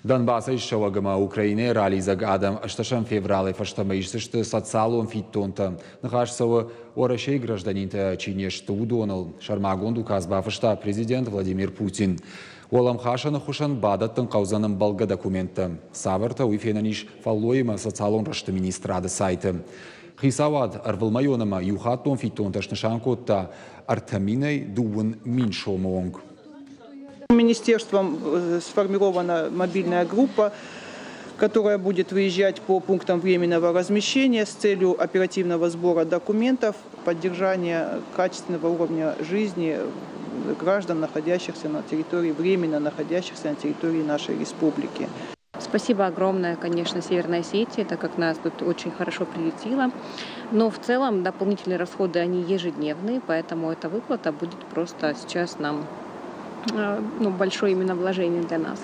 Донбасс ишшавагама Украины реализаг адам ашташан феврале фаштамайшсышты социалон фиттонта. Нахашсава орашей гражданинта чинешты удонал. Шармагонду казба фашта президент Владимир Путин. Олам хашаны хушан бадаттын каузаным балга документа. Саварта уйфенаниш фаллоима социалон рашты министрады сайты. Хисавад арвалмайонама юхаттон фиттонта шнашанкотта артаминай дуын миншомонг. Министерством сформирована мобильная группа, которая будет выезжать по пунктам временного размещения с целью оперативного сбора документов, поддержания качественного уровня жизни граждан, находящихся на территории, временно находящихся на территории нашей республики. Спасибо огромное, конечно, Северной Осетии, так как нас тут очень хорошо прилетело. Но в целом дополнительные расходы, они ежедневные, поэтому эта выплата будет просто сейчас нам большое именно вложение для нас.